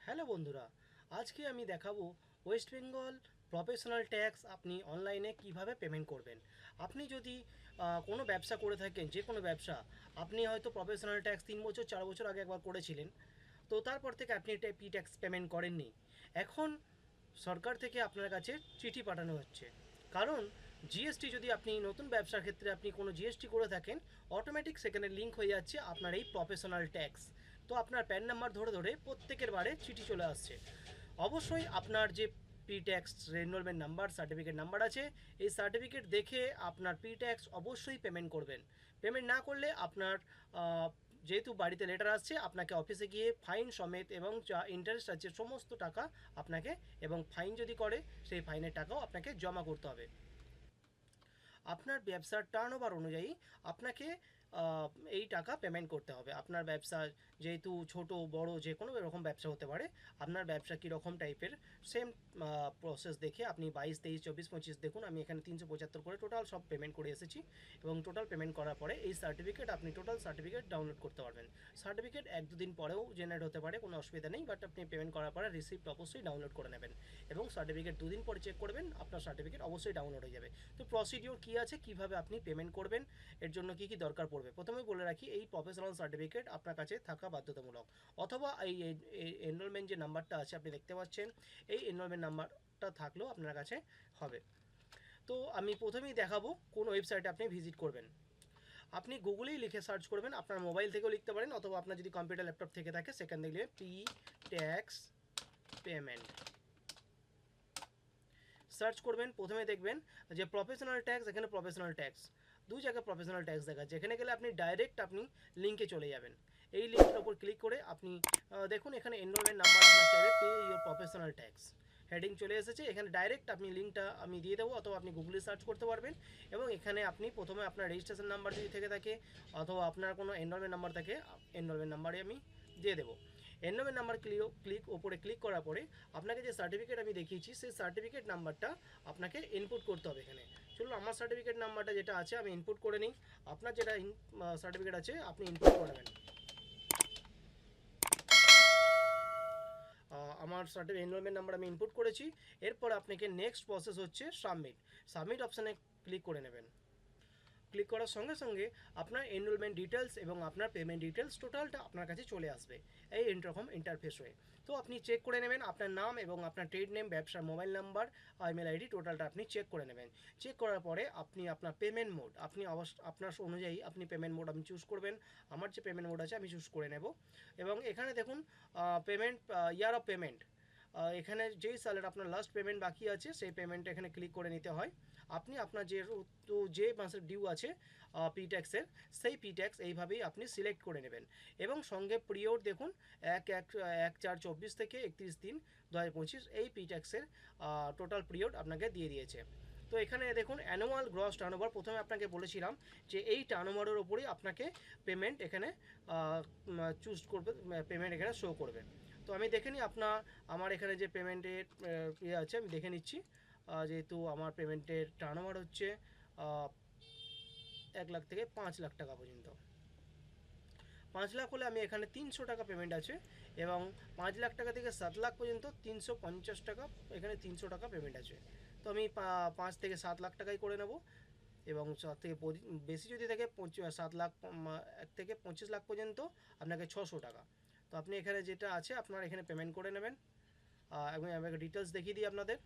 Hello বন্ধুরা, আজকে আমি দেখাবো ওয়েস্ট বেঙ্গল প্রফেশনাল ট্যাক্স আপনি অনলাইনে কিভাবে পেমেন্ট করবেন। আপনি যদি কোনো ব্যবসা করে থাকেন, যে কোনো ব্যবসা, আপনি হয়তো প্রফেশনাল ট্যাক্স 3 বছর 4 বছর আগে একবার করেছিলেন, তো তারপর থেকে আপনি এটা পি ট্যাক্স পেমেন্ট করেননি। এখন সরকার থেকে আপনার কাছে চিঠি পাঠানো হচ্ছে, কারণ জিএসটি যদি আপনি নতুন ব্যবসার ক্ষেত্রে আপনি কোনো জিএসটি করে থাকেন, অটোমেটিক সেখানে লিঙ্ক হয়ে যাচ্ছে আপনার এই প্রফেশনাল ট্যাক্স। তো আপনার প্যান নাম্বার ধরে ধরে প্রত্যেকের বারে চিঠি চলে আসছে। অবশ্যই আপনার যে P tax enrolment number, certificate number আছে, এই সার্টিফিকেট দেখে আপনার পি ট্যাক্স অবশ্যই পেমেন্ট করবেন। পেমেন্ট না করলে আপনার যেহেতু বাড়িতে লেটার আসছে, আপনাকে অফিসে গিয়ে ফাইন সমেত এবং যা ইন্টারেস্ট আছে সমস্ত টাকা আপনাকে, এবং ফাইন যদি করে সেই ফাইনের টাকাও আপনাকে জমা করতে হবে। আপনার ব্যবসার টার্নওভার অনুযায়ী আপনাকে এই টাকা পেমেন্ট করতে হবে। আপনার ব্যবসা যেহেতু ছোট বড় যে কোনো এরকম ব্যবসা হতে পারে, আপনার ব্যবসা কীরকম টাইপের সেম প্রসেস দেখে আপনি 22, 23, 24, 25 দেখুন, আমি এখানে 375 করে টোটাল সব পেমেন্ট করে এসেছি। এবং টোটাল পেমেন্ট করার পরে এই সার্টিফিকেট, আপনি টোটাল সার্টিফিকেট ডাউনলোড করতে পারবেন। সার্টিফিকেট 1-2 দিন পরেও জেনারেট হতে পারে, কোনো অসুবিধা নেই, বাট আপনি পেমেন্ট করার পরে রিসিপ্ট অবশ্যই ডাউনলোড করে নেবেন। এবং সার্টিফিকেট 2 দিন পরে চেক করবেন, আপনার সার্টিফিকেট অবশ্যই ডাউনলোড হয়ে যাবে। তো প্রসিডিওর কী আছে, কীভাবে আপনি পেমেন্ট করবেন, এর জন্য কী কী দরকার পড়বে, প্রথমে বলে রাখি এই প্রফেশনাল সার্টিফিকেট আপনার কাছে থাকা বাধ্যতামূলক। অথবা এই এনরোলমেন্ট যে নাম্বারটা আছে আপনি দেখতে পাচ্ছেন, এই এনরোলমেন্ট নাম্বারটা থাকলেও আপনার কাছে হবে। তো আমি প্রথমেই দেখাবো কোন ওয়েবসাইটে আপনি ভিজিট করবেন। আপনি গুগলেই লিখে সার্চ করবেন, আপনার মোবাইল থেকেও লিখতে পারেন, অথবা আপনার যদি কম্পিউটার ল্যাপটপ থেকে থাকে সেখান থেকে পি ট্যাক্স পেমেন্ট সার্চ করবেন। প্রথমে দেখবেন যে প্রফেশনাল ট্যাক্স, এখানে প্রফেশনাল ট্যাক্স দু জায়গায় প্রফেশনাল ট্যাক্স দেখাচ্ছে, যেখানে গেলে আপনি ডাইরেক্ট আপনি লিঙ্কে চলে যাবেন। এই লিঙ্কের ওপর ক্লিক করে আপনি দেখুন এখানে এনরোলমেন্ট নাম্বার আপনার চাইবে, pay your professional tax heading চলে এসেছে। এখানে ডাইরেক্ট আপনি লিঙ্কটা আমি দিয়ে দেবো, অথবা আপনি গুগলে সার্চ করতে পারবেন। এবং এখানে আপনি প্রথমে আপনার রেজিস্ট্রেশন নাম্বার যদি থেকে থাকে, অথবা আপনার কোনো এনরোলমেন্ট নাম্বার থাকে, এনরোলমেন্ট নাম্বারে আমি দিয়ে দেবো। এনরোলমেন্ট নাম্বার ওপরে ক্লিক করার পরে আপনাকে যে সার্টিফিকেট আমি দেখিয়েছি সেই সার্টিফিকেট নাম্বারটা আপনাকে ইনপুট করতে হবে এখানে। চলুন আমার সার্টিফিকেট নাম্বারটা যেটা আছে আমি ইনপুট করে নিই। আপনার যেটা সার্টিফিকেট আছে আপনি ইনপুট করে নেবেন। আমার সার্টিফিকেট এনরোলমেন্ট নাম্বার আমি ইনপুট করেছি। এরপর আপনাকে নেক্সট প্রসেস হচ্ছে সাবমিট। সাবমিট অপশানে ক্লিক করে নেবেন। ক্লিক করার সঙ্গে সঙ্গে আপনার এনরোলমেন্ট ডিটেলস এবং আপনার পেমেন্ট ডিটেলস টোটালটা আপনার কাছে চলে আসবে এই এরকম ইন্টারফেস হয়ে। তো আপনি চেক করে নেবেন আপনার নাম এবং আপনার ট্রেড নেম, ব্যবসার মোবাইল নাম্বার, ইমেল আইডি টোটালটা আপনি চেক করে নেবেন। চেক করার পরে আপনি আপনার পেমেন্ট মোড, আপনি আপনার অনুযায়ী আপনি পেমেন্ট মোড আপনি চুজ করবেন। আমার যে পেমেন্ট মোড আছে আমি চুজ করে নেব। এবং এখানে দেখুন পেমেন্ট, ইয়ার অফ পেমেন্ট, এখানে যেই সালের আপনার লাস্ট পেমেন্ট বাকি আছে সেই পেমেন্টটা এখানে ক্লিক করে নিতে হয়। আপনি আপনার যে মাসের ডিউ আছে পি ট্যাক্সের, সেই পি ট্যাক্স এইভাবেই আপনি সিলেক্ট করে নেবেন। এবং সঙ্গে পিরিয়ড দেখুন 1/4/24 থেকে 31/3/2025 এই পি ট্যাক্সের টোটাল পিরিয়ড আপনাকে দিয়ে দিয়েছে। তো এখানে দেখুন অ্যানুয়াল গ্রস টার্নওভার, প্রথমে আপনাকে বলেছিলাম যে এই টার্নওভারের ওপরেই আপনাকে পেমেন্ট এখানে চুজ করবে, পেমেন্ট এখানে শো করবে। তো আমি দেখে নিই আমার এখানে যে পেমেন্টের ইয়ে আছে আমি দেখে নিচ্ছি। যেহেতু আমার পেমেন্টের টার্নওভার হচ্ছে 1 লাখ থেকে 5 লাখ টাকা পর্যন্ত। 5 লাখ হলে আমি এখানে 300 টাকা পেমেন্ট আছে, এবং 5 লাখ টাকা থেকে 7 লাখ পর্যন্ত 350 টাকা, এখানে 300 টাকা পেমেন্ট আছে। তো আমি 5 থেকে 7 লাখ টাকাই করে নেব। এবং তার থেকে বেশি যদি থাকে 7 লাখ, 1 থেকে 25 লাখ পর্যন্ত আপনাকে 600 টাকা। তো আপনি এখানে যেটা আছে আপনার এখানে পেমেন্ট করে নেবেন। এবং আমি ডিটেলস দেখিয়ে দিই আপনাদের।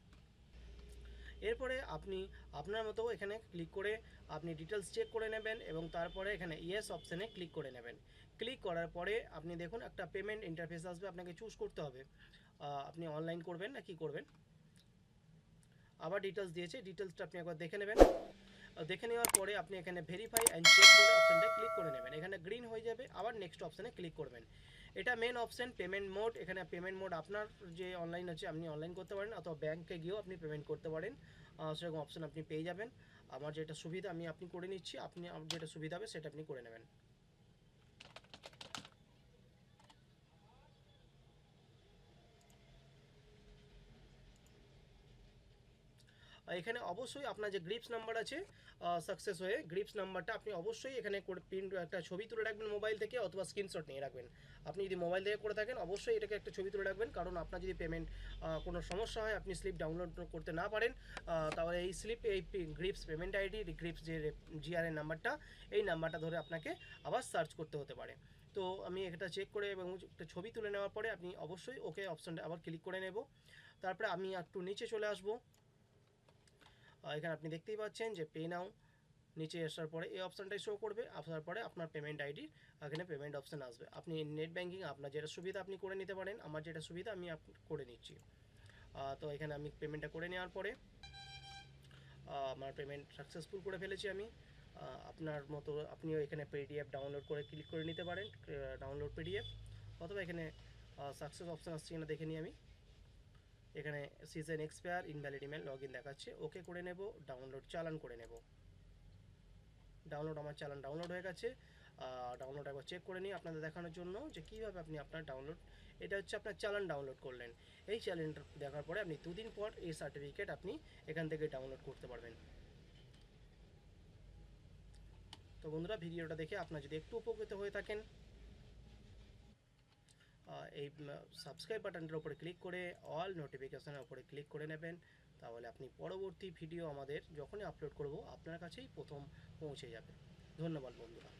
এরপরে আপনি আপনার মতো এখানে ক্লিক করে আপনি ডিটেলস চেক করে নেবেন, এবং তারপরে এখানে ইয়েস অপশানে ক্লিক করে নেবেন। ক্লিক করার পরে আপনি দেখুন একটা পেমেন্ট ইন্টারফেস আসবে, আপনাকে চুজ করতে হবে আপনি অনলাইন করবেন না কি করবেন। আবার ডিটেলস দিয়েছে, ডিটেলসটা আপনি একবার দেখে নেবেন। দেখে নেওয়ার পরে আপনি এখানে ভেরিফাই অ্যান্ড চেক বলে অপশানটা ক্লিক করে নেবেন। এখানে গ্রিন হয়ে যাবে, আবার নেক্সট অপশানে ক্লিক করবেন। এটা মেন অপশান পেমেন্ট মোড। এখানে পেমেন্ট মোড আপনার যে অনলাইন আছে আপনি অনলাইন করতে পারেন, অথবা ব্যাংকে গিয়েও আপনি পেমেন্ট করতে পারেন, সেরকম অপশান আপনি পেয়ে যাবেন। আমার যেটা সুবিধা আপনি করে নিচ্ছি, আপনি যেটা সুবিধা হবে সেটা আপনি করে নেবেন। এখানে অবশ্যই আপনার যে গ্রিপস নাম্বার আছে সাকসেস হয়ে গ্রিপস নাম্বারটা আপনি অবশ্যই এখানে করে প্রিন্ট একটা ছবি তুলে রাখবেন মোবাইল থেকে অথবা স্ক্রিনশট নিয়ে রাখবেন। আপনি যদি মোবাইল থেকে করে থাকেন অবশ্যই এটাকে একটা ছবি তুলে রাখবেন, কারণ আপনার যদি পেমেন্ট কোনো সমস্যা হয়, আপনি স্লিপ ডাউনলোড করতে না পারেন, তাহলে এই স্লিপ এই গ্রিপস পেমেন্ট আইডি গ্রিপস যে জিআরএন নাম্বারটা, এই নাম্বারটা ধরে আপনাকে আবার সার্চ করতে হতে পারে। তো আমি এটা চেক করে এবং একটা ছবি তুলে নেওয়ার পরে আপনি অবশ্যই ওকে অপশানটা আবার ক্লিক করে নেব। তারপরে আমি একটু নিচে চলে আসব। এখানে আপনি দেখতেই পাচ্ছেন যে পে নাও, নিচে আসার পরে এই অপশানটাই শো করবে। আসার পরে আপনার পেমেন্ট আইডির এখানে পেমেন্ট অপশান আসবে। আপনি নেট ব্যাঙ্কিং আপনার যেটা সুবিধা আপনি করে নিতে পারেন, আমার যেটা সুবিধা আমি করে নিচ্ছি। তো এখানে আমি পেমেন্টটা করে নেওয়ার পরে আমার পেমেন্ট সাকসেসফুল করে ফেলেছি আমি। আপনার মতো আপনিও এখানে পিডিএফ ডাউনলোড করে ক্লিক করে নিতে পারেন, ডাউনলোড পিডিএফ, অথবা এখানে সাকসেস অপশান আসছে কিনা দেখে নিই আমি। এখানে season expire invalid email log in দেখাচ্ছে, ওকে করে নেব, ডাউনলোড চালান করে নেব। ডাউনলোড আমার চালান ডাউনলোড হয়ে গেছে। ডাউনলোড একবার চেক করে নিই আপনাদের দেখানোর জন্য যে কীভাবে আপনি আপনার ডাউনলোড, এটা হচ্ছে আপনার চালান ডাউনলোড করলেন। এই চালানটা দেখার পরে আপনি 2 দিন পর এই সার্টিফিকেট আপনি এখান থেকে ডাউনলোড করতে পারবেন। তো বন্ধুরা, ভিডিওটা দেখে আপনার যদি একটু উপকৃত হয়ে থাকেন, এই সাবস্ক্রাইব বাটনটার উপরে ক্লিক করে অল নোটিফিকেশনের উপরে ক্লিক করে নেবেন, তাহলে আপনি পরবর্তী ভিডিও আমাদের যখনই আপলোড করব আপনার কাছেই প্রথম পৌঁছে যাবে। ধন্যবাদ বন্ধুরা।